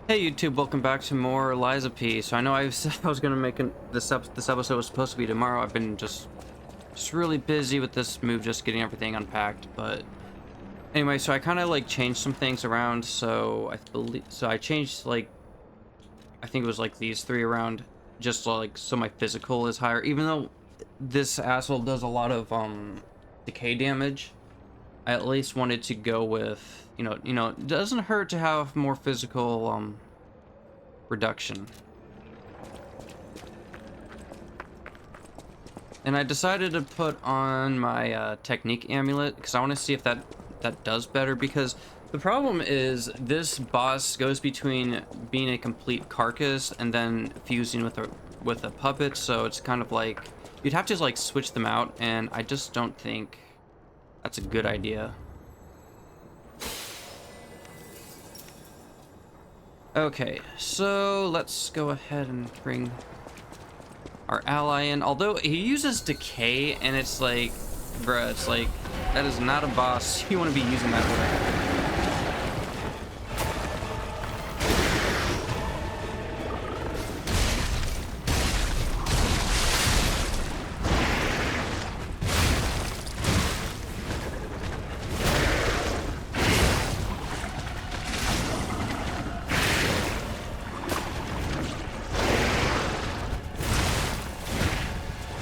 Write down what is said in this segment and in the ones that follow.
Hey YouTube, welcome back to more Liza P. So I know I said I was gonna make this episode was supposed to be tomorrow. I've been just really busy with this move, just getting everything unpacked. But anyway, so I kind of like changed some things around. So I changed like I think it was like these three around, just like so my physical is higher. Even though this asshole does a lot of decay damage, I at least wanted to go with it doesn't hurt to have more physical reduction. And I decided to put on my technique amulet because I want to see if that does better, because the problem is this boss goes between being a complete carcass and then fusing with a puppet, so it's kind of like you'd have to like switch them out, and I just don't think that's a good idea. Okay, so let's go ahead and bring our ally in. Although he uses decay, and it's like, bruh, it's like, that is not a boss you want to be using that way.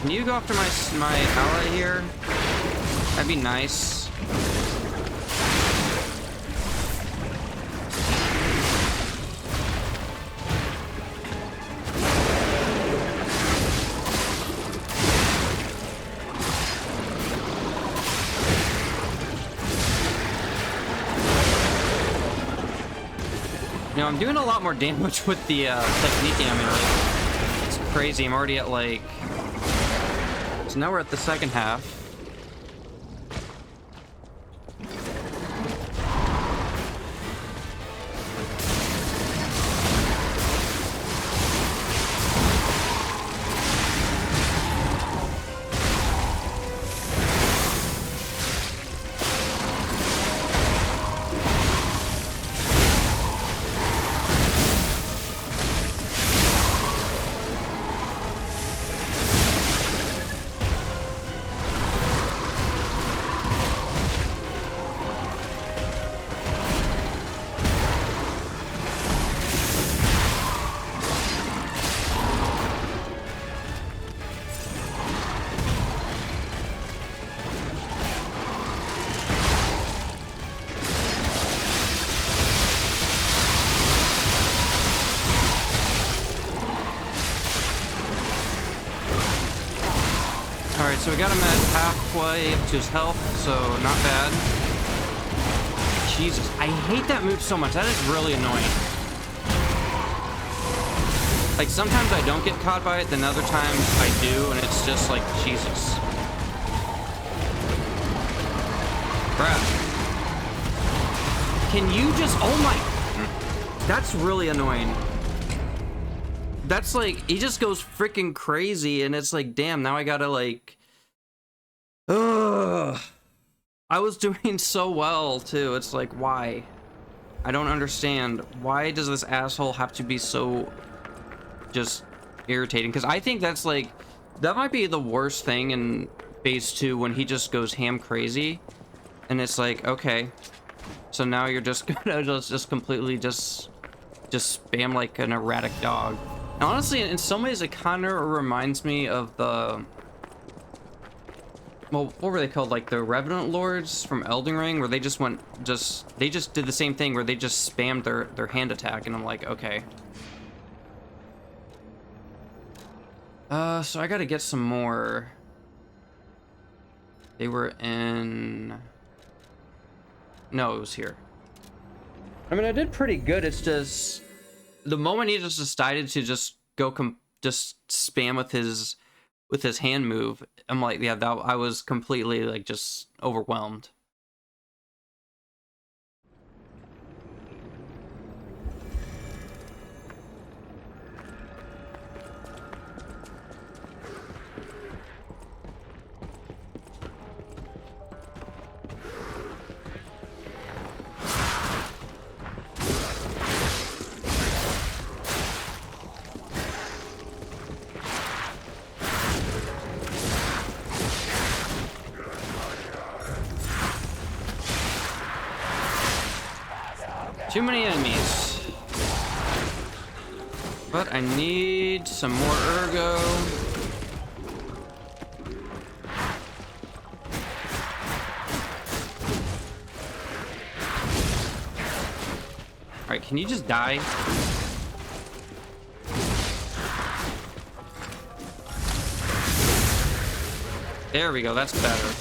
Can you go after my ally here? That'd be nice. I'm doing a lot more damage with the technique amulet. It's crazy. I'm already at like... So now we're at the second half. Alright, so we got him at halfway up to his health, so not bad. Jesus, I hate that move so much. That is really annoying. Like, sometimes I don't get caught by it, then other times I do, and it's just like, Jesus. Crap. Can you just... Oh my... That's really annoying. That's like, he just goes freaking crazy, and it's like, damn, now I gotta like... Ugh. I was doing so well, too. It's like, why? I don't understand. Why does this asshole have to be so just irritating? Because I think that's like, that might be the worst thing in phase 2, when he just goes ham crazy. And it's like, okay, so now you're just gonna just completely just spam like an erratic dog. And honestly, in some ways, it kind of reminds me of the... Well, what were they called? Like the Revenant Lords from Elden Ring, where they just went... They just did the same thing, where they just spammed their hand attack, and I'm like, okay. So I gotta get some more. They were in... No, it was here. I mean, I did pretty good. It's just... The moment he just decided to just go just spam with his hand move, I'm like, yeah, I was completely like just overwhelmed. Too many enemies. But I need some more ergo. Alright, can you just die? There we go, that's better.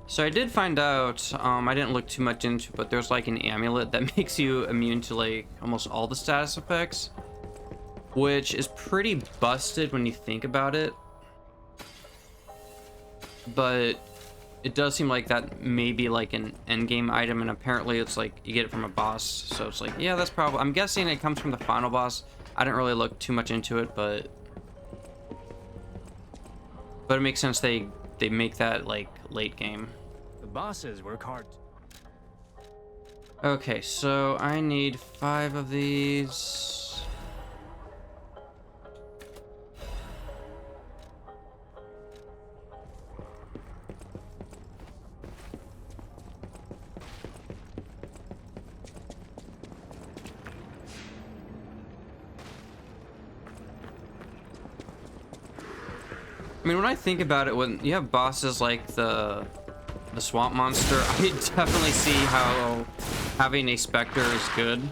So I did find out, I didn't look too much into it, but there's like an amulet that makes you immune to like almost all the status effects, which is pretty busted when you think about it. But it does seem like that may be like an endgame item, and apparently it's like you get it from a boss, so it's like, yeah, that's probably, I'm guessing it comes from the final boss. I didn't really look too much into it, but it makes sense they make that like late game. The bosses work hard. Okay, so I need 5 of these. I mean, when I think about it, when you have bosses like the swamp monster, I definitely see how having a specter is good.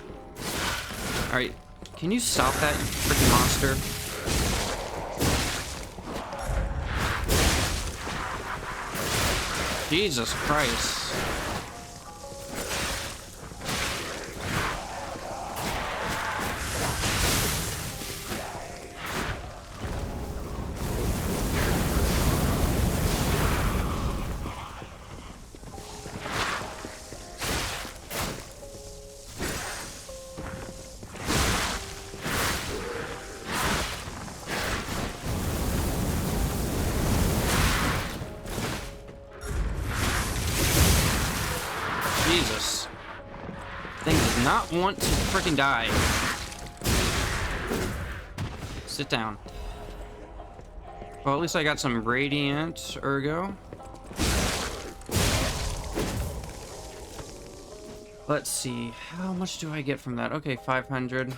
Alright, can you stop that, you freaking monster? Jesus Christ. Jesus. Thing does not want to freaking die. Sit down. Well, at least I got some radiant ergo. Let's see. How much do I get from that? Okay, 500.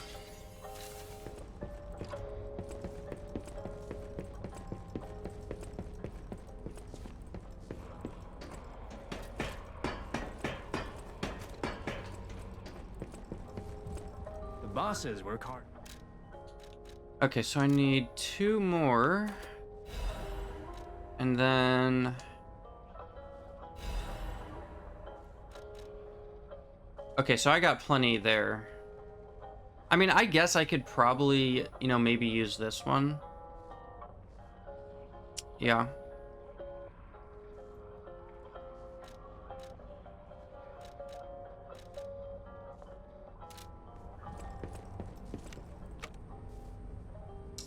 Bosses work hard. Okay, so I need 2 more. And then... Okay, so I got plenty there. I mean, I guess I could probably, you know, maybe use this one. Yeah.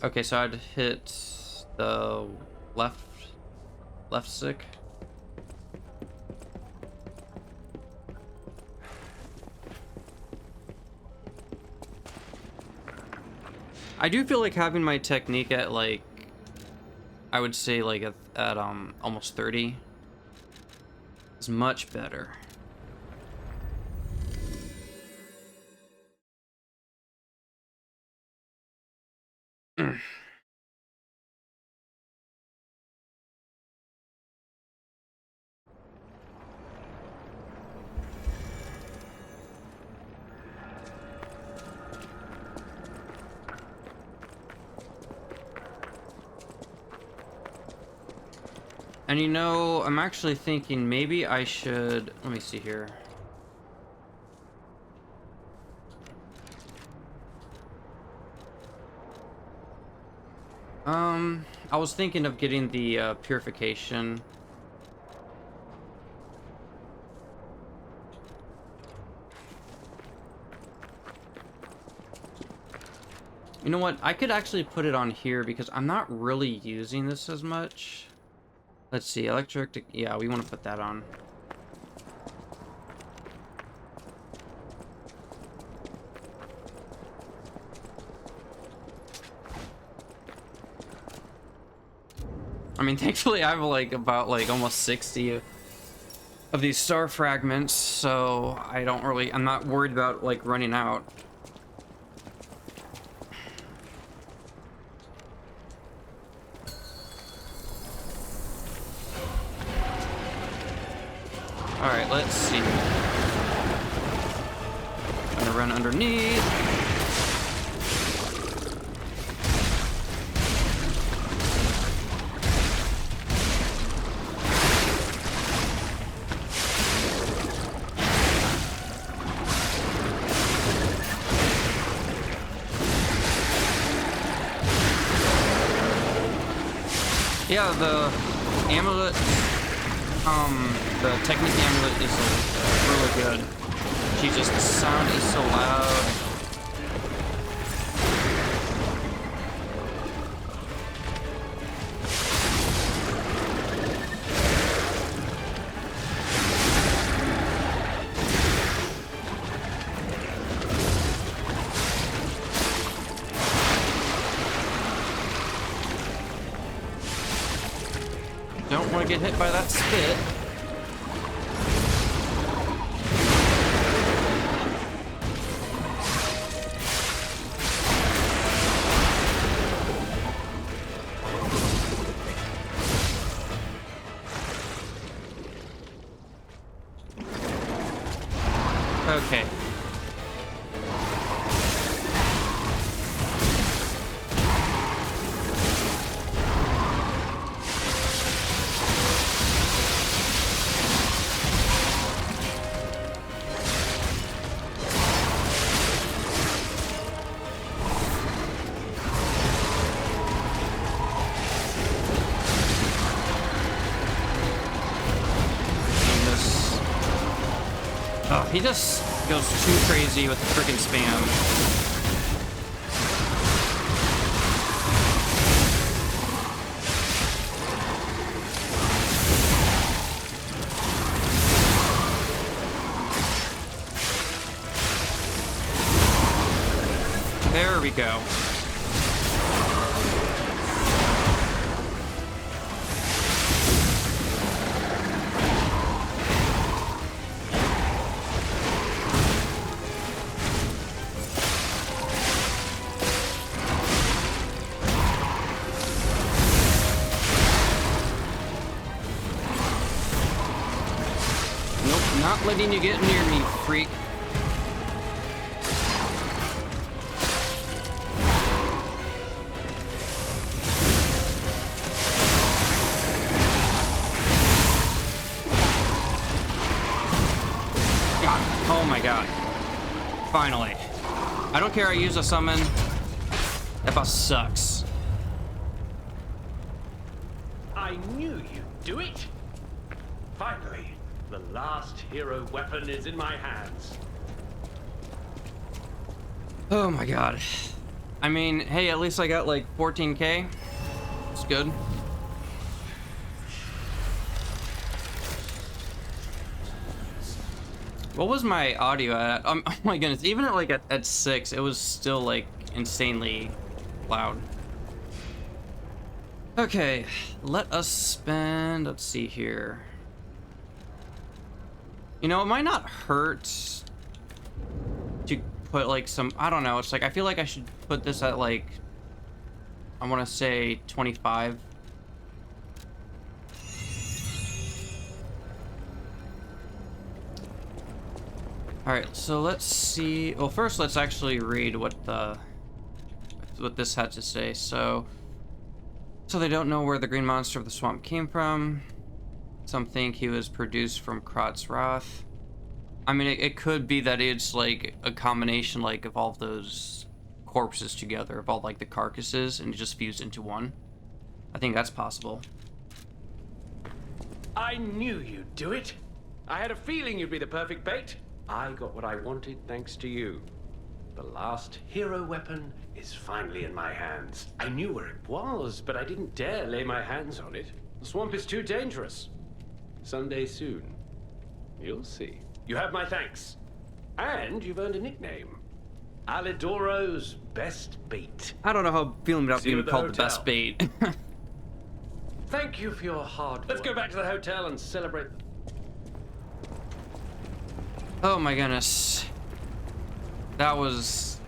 Okay, so I'd hit the left stick. I do feel like having my technique at like, I would say like at almost 30 is much better. And you know, I'm actually thinking maybe I should, let me see here. I was thinking of getting the purification. You know what? I could actually put it on here because I'm not really using this as much. Let's see, electric, yeah, we want to put that on. I mean, thankfully I have like about like almost 60 of these star fragments, so I'm not worried about like running out. All right, let's see. Gonna run underneath. Yeah, the amulet, the technique amulet is really good. Jesus, the sound is so loud. Don't want to get hit by that spit. Okay. Oh, he just goes too crazy with the freaking spam. There we go. Not letting you get near me, freak. God. Oh my god. Finally. I don't care I use a summon. That boss sucks. I knew you'd do it. Finally. The last hero weapon is in my hands. Oh my god. I mean, hey, at least I got like 14k. It's good. What was my audio at? Oh my goodness, even at like at 6, it was still like insanely loud. Okay, let us spend, let's see here. You know, it might not hurt to put like some, I don't know, it's like I feel like I should put this at like, I want to say 25. All right, so let's see. Well, first let's actually read what this had to say. So they don't know where the green monster of the swamp came from. Some think he was produced from Krat's wrath. I mean, it could be that it's like a combination, like of all of those corpses together, of all like the carcasses, and it just fused into one. I think that's possible. I knew you'd do it. I had a feeling you'd be the perfect bait. I got what I wanted thanks to you. The last hero weapon is finally in my hands. I knew where it was, but I didn't dare lay my hands on it. The swamp is too dangerous. Someday soon, you'll see. You have my thanks. And you've earned a nickname. Alidoro's best bait. I don't know how I'm feeling about See you being at the called the hotel. best bait. Thank you for your hard work. Let's go back to the hotel and celebrate. Oh my goodness. That was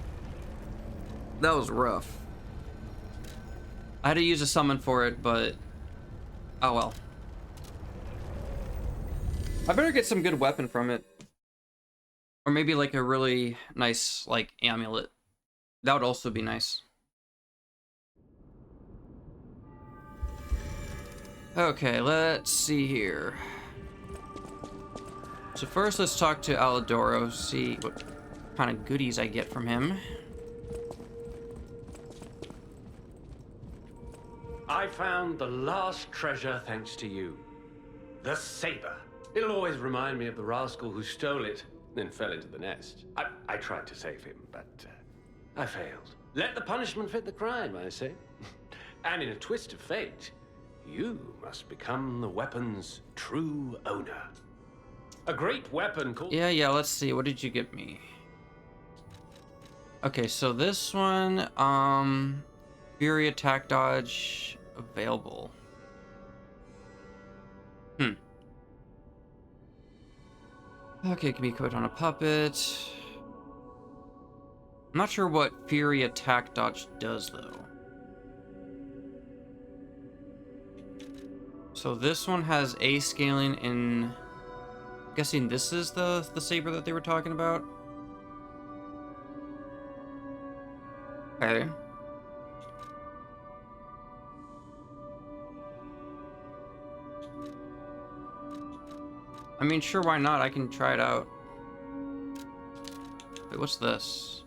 rough. I had to use a summon for it, but oh well. I better get some good weapon from it. Or maybe like a really nice like amulet. That would also be nice. Okay, let's see here. So first let's talk to Alidoro, see what kind of goodies I get from him. I found the last treasure thanks to you. The saber. It'll always remind me of the rascal who stole it, then fell into the nest. I tried to save him, but I failed. Let the punishment fit the crime, I say. And in a twist of fate, you must become the weapon's true owner. A great weapon called... Yeah, let's see. What did you give me? Okay, so this one, Fury attack dodge available. Okay, can be equipped on a puppet. I'm not sure what Fury attack dodge does though. So this one has A scaling in... I'm guessing this is the saber that they were talking about. Okay. I mean, sure, why not? I can try it out. Wait, what's this?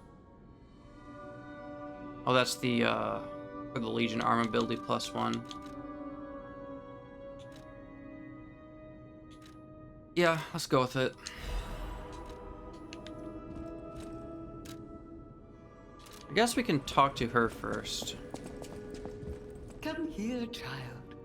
Oh, that's the, for the Legion arm ability +1. Yeah, let's go with it. I guess we can talk to her first. Come here, child.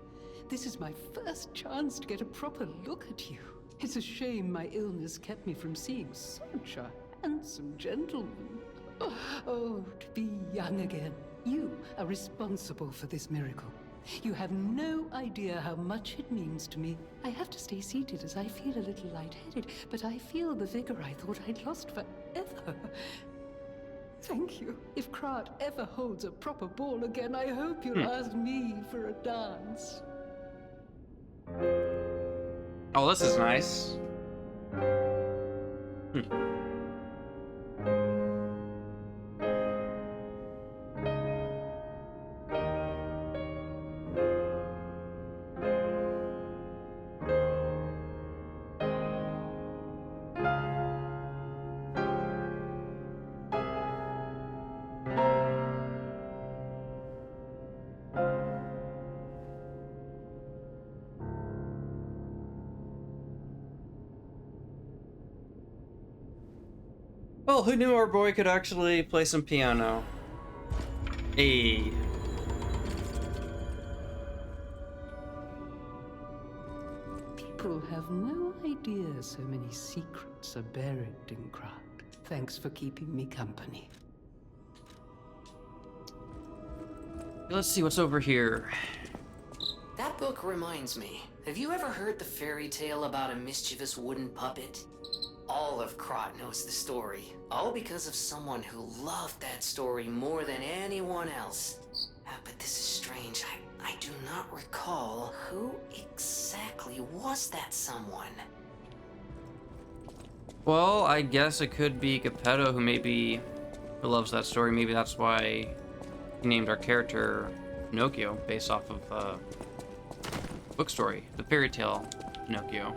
This is my first chance to get a proper look at you. It's a shame my illness kept me from seeing such a handsome gentleman. Oh, to be young again. You are responsible for this miracle. You have no idea how much it means to me. I have to stay seated as I feel a little lightheaded, but I feel the vigor I thought I'd lost forever. Thank you. If Krat ever holds a proper ball again, I hope you'll ask me for a dance. Oh, this is nice. Well, who knew our boy could actually play some piano? Hey. People have no idea so many secrets are buried in Krat. Thanks for keeping me company. Let's see what's over here. That book reminds me. Have you ever heard the fairy tale about a mischievous wooden puppet? All of Krat knows the story, all because of someone who loved that story more than anyone else. But this is strange. I do not recall who exactly was that someone. Well, I guess it could be Geppetto who loves that story. Maybe that's why he named our character Pinocchio, based off of book story, the fairy tale Pinocchio.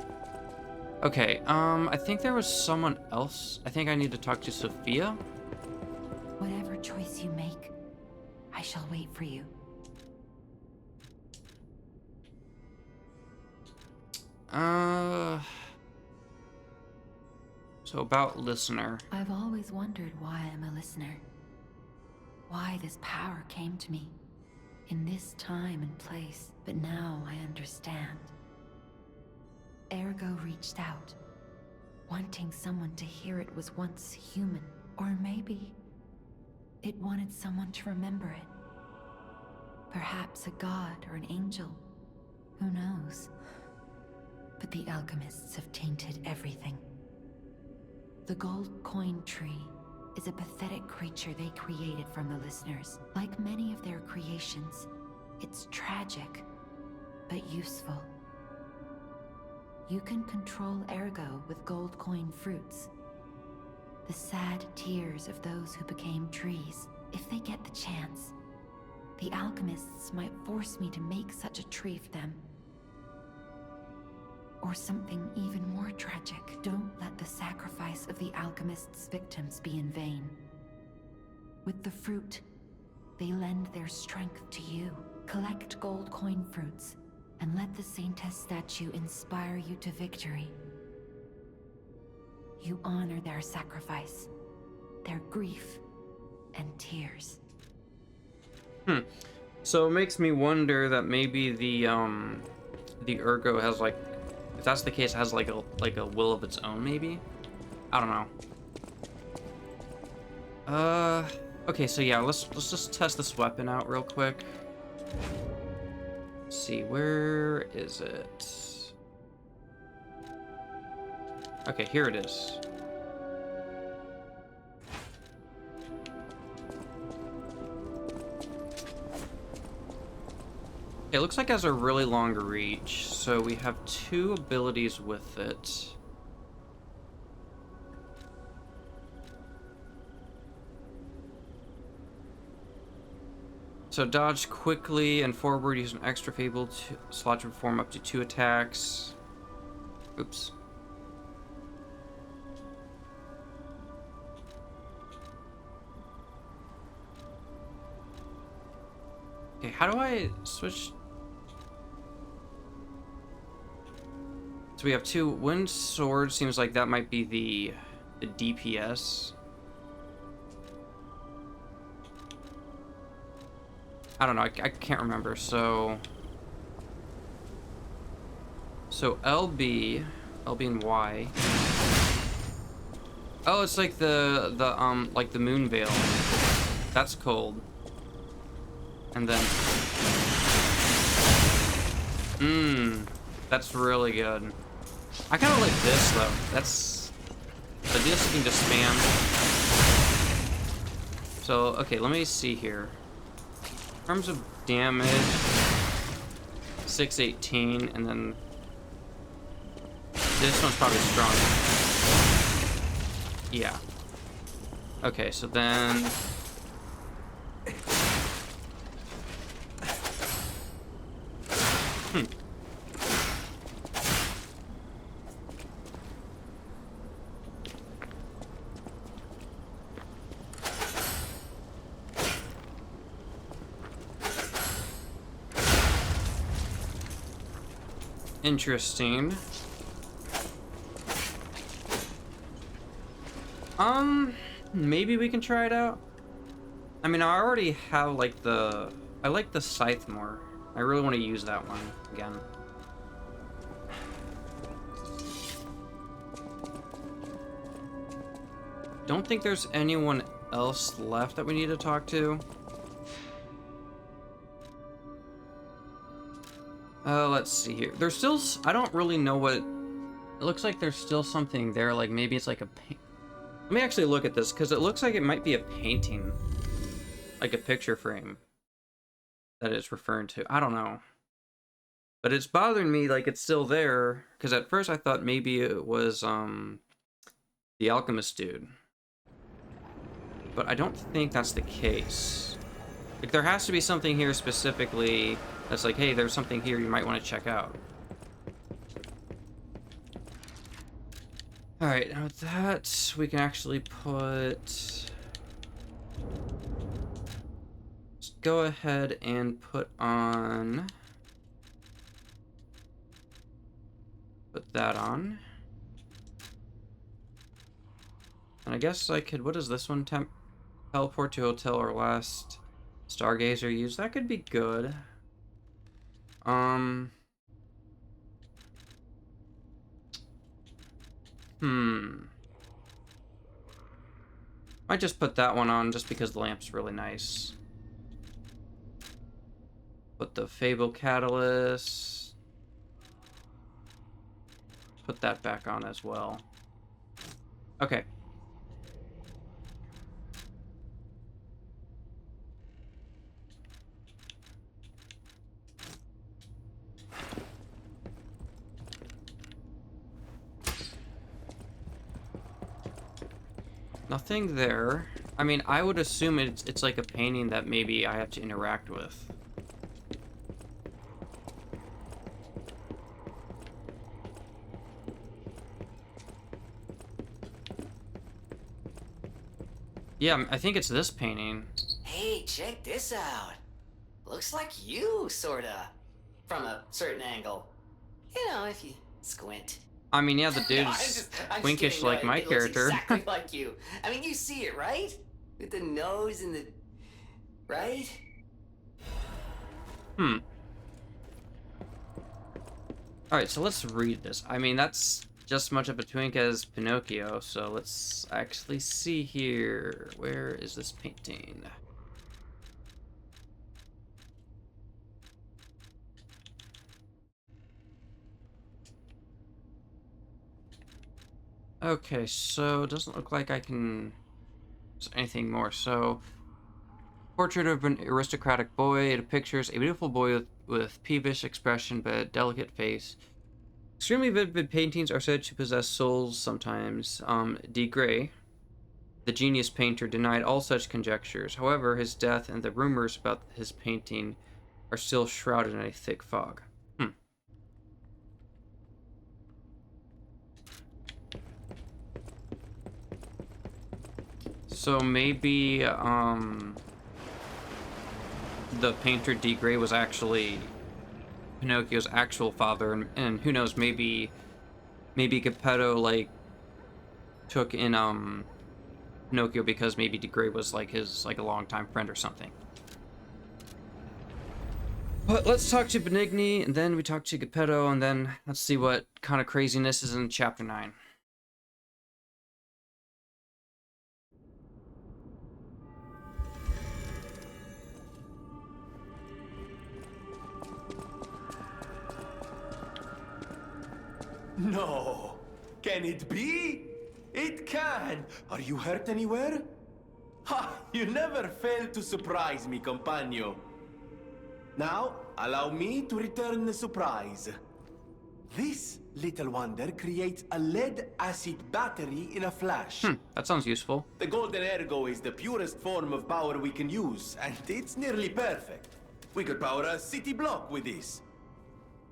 Okay, I think there was someone else. I think I need to talk to Sophia. Whatever choice you make, I shall wait for you. So about listener. I've always wondered why I'm a listener. Why this power came to me in this time and place, but now I understand. Ergo reached out, wanting someone to hear it was once human, or maybe it wanted someone to remember it. Perhaps a god or an angel, knows. But the alchemists have tainted everything. The gold coin tree is a pathetic creature they created from the listeners. Like many of their creations, it's tragic, but useful. You can control ergo with gold coin fruits. The sad tears of those who became trees. If they get the chance, the alchemists might force me to make such a tree for them. Or something even more tragic. Don't let the sacrifice of the alchemists' victims be in vain. With the fruit, they lend their strength to you. Collect gold coin fruits, and let the Saintess statue inspire you to victory. You honor their sacrifice, their grief, and tears. So it makes me wonder that maybe the ergo has like, if that's the case, it has like a will of its own, maybe? I don't know. Okay, so yeah, let's just test this weapon out real quick. Let's see, where is it? Okay, here it is. It looks like it has a really long reach, so we have 2 abilities with it. So dodge quickly and forward, use an extra fable slot to perform up to 2 attacks. Oops. Okay, how do I switch? So we have 2 wind sword. Seems like that might be the DPS. I don't know. I can't remember. So LB and Y. Oh, it's like like the moon veil. That's cold. And then that's really good. I kind of like this though. That's so this you can just spam. So okay, let me see here. In terms of damage, 618, and then this one's probably stronger. Yeah. Okay, so then interesting. Maybe we can try it out. I mean, I already have like I like the scythe more. I really want to use that one again. Don't think there's anyone else left that we need to talk to. Let's see here. There's still, I don't really know what, it looks like there's still something there, like maybe it's like a paint. Let me actually look at this, because it looks like it might be a painting. Like a picture frame that it's referring to. I don't know. But it's bothering me like it's still there, because at first I thought maybe it was, the alchemist dude. But I don't think that's the case. Like, there has to be something here specifically that's like, hey, there's something here you might want to check out. Alright, now with that, we can actually put... Let's go ahead and put on... Put that on. And I guess I could... What is this one? Teleport to hotel or last stargazer use. That could be good. Might just put that one on just because the lamp's really nice. Put the Fable Catalyst. put that back on as well. Okay. Nothing there. I mean, I would assume it's like a painting that maybe I have to interact with. Yeah, I think it's this painting. Hey, check this out. Looks like you, sorta. From a certain angle. You know, if you squint. I mean, yeah, the No, dude's I'm twinkish kidding, like no, my it character. Looks exactly like you. I mean, you see it, right? With the nose and the... Right? Hmm. Alright, so let's read this. I mean, that's just as much of a twink as Pinocchio, so let's actually see here. Where is this painting? Okay, so it doesn't look like I can... There's anything more. So, portrait of an aristocratic boy. It pictures a beautiful boy with peevish expression but delicate face. Extremely vivid paintings are said to possess souls sometimes. D. Gray, the genius painter, denied all such conjectures. However, his death and the rumors about his painting are still shrouded in a thick fog. So maybe, the painter D. Gray was actually Pinocchio's actual father, and who knows, maybe Geppetto, like, took in, Pinocchio because maybe D. Gray was, like, his, like, a longtime friend or something. But let's talk to Benigni, and then we talk to Geppetto, and then let's see what kind of craziness is in Chapter 9. No! Can it be? It can! Are you hurt anywhere? Ha! You never fail to surprise me, compagno. Now, allow me to return the surprise. This little wonder creates a lead-acid battery in a flash. That sounds useful. The golden ergo is the purest form of power we can use, and it's nearly perfect. We could power a city block with this.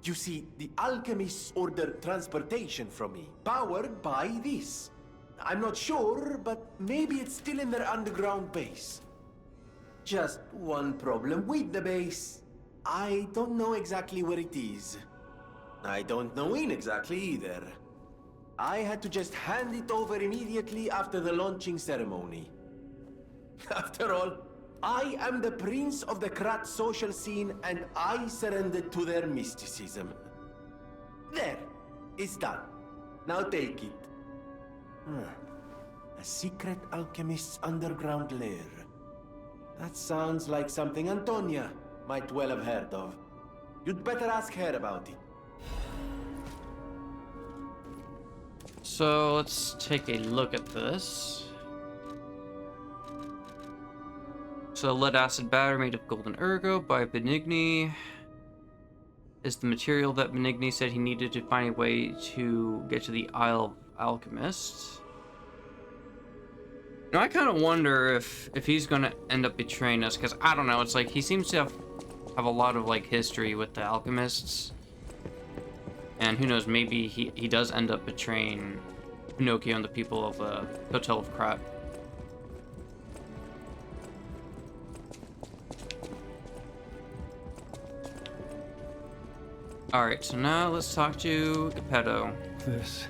You see, the alchemists ordered transportation from me, powered by this. I'm not sure, but maybe it's still in their underground base. Just one problem with the base. I don't know exactly where it is. I don't know when exactly either. I had to just hand it over immediately after the launching ceremony. After all, I am the prince of the Krat social scene, and I surrendered to their mysticism. There, it's done. Now take it. A secret alchemist's underground lair. That sounds like something Antonia might well have heard of. You'd better ask her about it. So let's take a look at this. So lead acid battery made of golden ergo by Benigni is the material that Benigni said he needed to find a way to get to the Isle of Alchemists. Now I kind of wonder if he's gonna end up betraying us, because I don't know, it's like he seems to have a lot of like history with the alchemists, and who knows, maybe he does end up betraying Pinocchio and the people of the Hotel of Krat. Alright, so now let's talk to Geppetto. This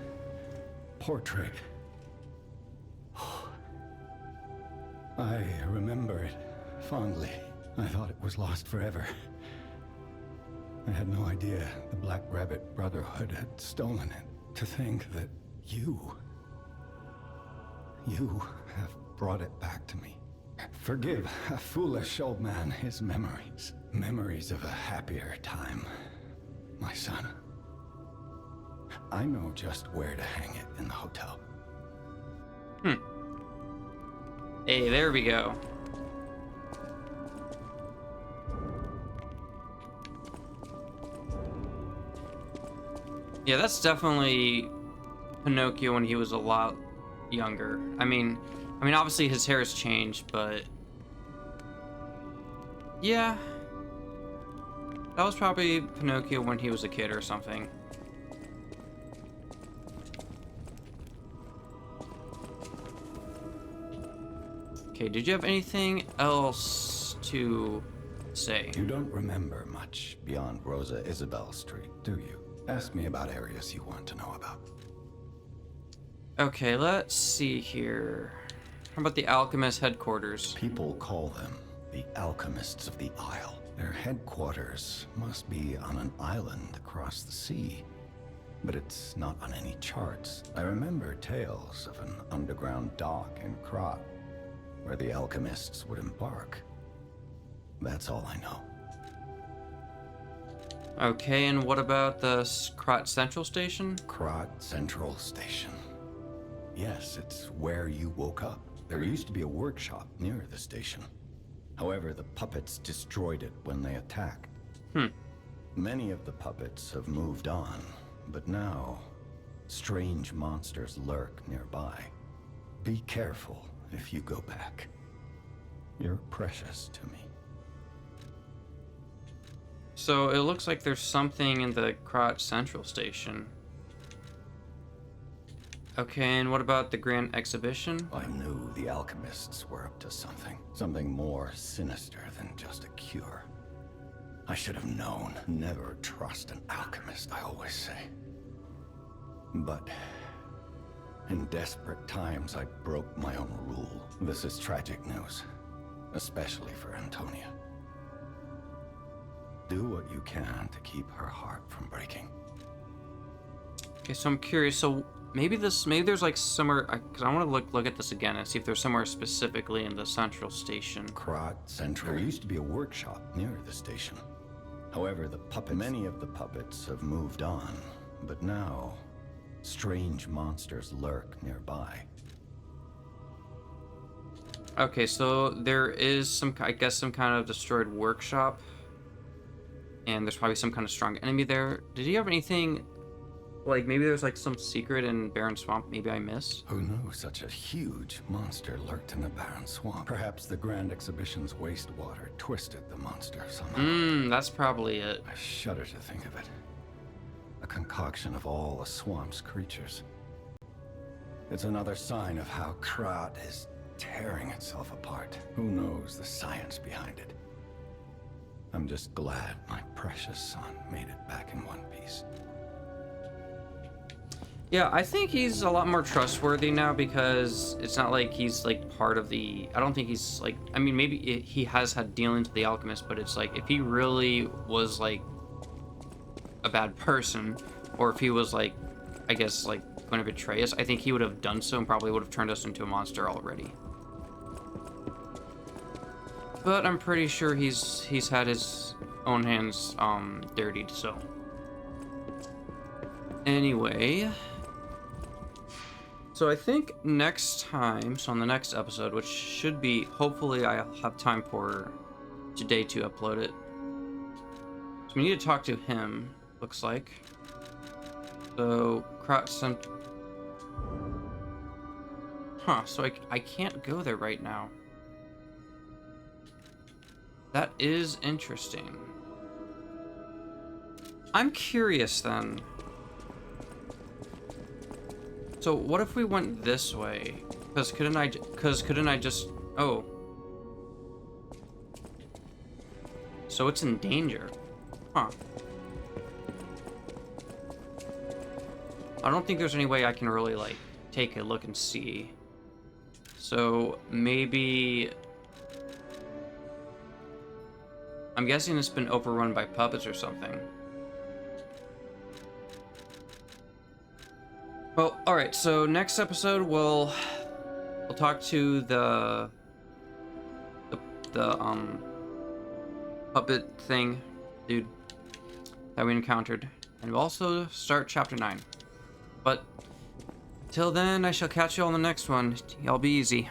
portrait. I remember it fondly. I thought it was lost forever. I had no idea the Black Rabbit Brotherhood had stolen it. To think that you have brought it back to me. Forgive a foolish old man his memories. Memories of a happier time. My son. I know just where to hang it in the hotel. Hey, there we go. Yeah, that's definitely Pinocchio when he was a lot younger. I mean, obviously his hair has changed, but yeah, that was probably Pinocchio when he was a kid or something. Okay, did you have anything else to say? You don't remember much beyond Rosa Isabel Street, do you? Ask me about areas you want to know about. Okay, let's see here. How about the Alchemist headquarters? People call them the Alchemists of the Isle. Their headquarters must be on an island across the sea, but it's not on any charts. I remember tales of an underground dock in Krat, where the alchemists would embark. That's all I know. Okay, and what about the Krat Central Station? Krat Central Station. Yes, it's where you woke up. There used to be a workshop near the station. However, the puppets destroyed it when they attacked. Many of the puppets have moved on, but now, strange monsters lurk nearby. Be careful if you go back. You're precious to me. So it looks like there's something in the Krat Central Station. Okay, and what about the Grand Exhibition? I knew the alchemists were up to something. Something more sinister than just a cure. I should have known. Never trust an alchemist, I always say. But in desperate times, I broke my own rule. This is tragic news, especially for Antonia. Do what you can to keep her heart from breaking. Okay, so I'm curious. So maybe there's like somewhere, because I want to look at this again and see if there's somewhere specifically in the Central Station. Krat Central. There used to be a workshop near the station. However, many of the puppets have moved on, but now, strange monsters lurk nearby. Okay, so there is some, I guess, some kind of destroyed workshop. And there's probably some kind of strong enemy there. Did you have anything, like maybe there's like some secret in Barren Swamp maybe I missed? Who knew such a huge monster lurked in the Barren Swamp? Perhaps the Grand Exhibition's wastewater twisted the monster somehow. That's probably it. I shudder to think of it. A concoction of all the swamp's creatures. It's another sign of how Krat is tearing itself apart. Who knows the science behind it? I'm just glad my precious son made it back in one piece. Yeah, I think he's a lot more trustworthy now because it's not like he's like part of the, I don't think he's like, I mean, maybe he has had dealings with the alchemist, but it's like if he really was like a bad person, or if he was like, I guess like going to betray us, I think he would have done so and probably would have turned us into a monster already. But I'm pretty sure he's had his own hands dirtied, so. Anyway. So I think next time, so on the next episode, which should be, hopefully I'll have time for today to upload it. So we need to talk to him, looks like. So, Krat sent... Huh, so I can't go there right now. That is interesting. I'm curious then. So what if we went this way? Because couldn't I just... Oh. So it's in danger. Huh. I don't think there's any way I can really, like, take a look and see. So maybe... I'm guessing it's been overrun by puppets or something. Well, alright, so next episode we'll talk to the puppet thing, dude, that we encountered. And we'll also start chapter 9. But till then, I shall catch you on the next one. Y'all be easy.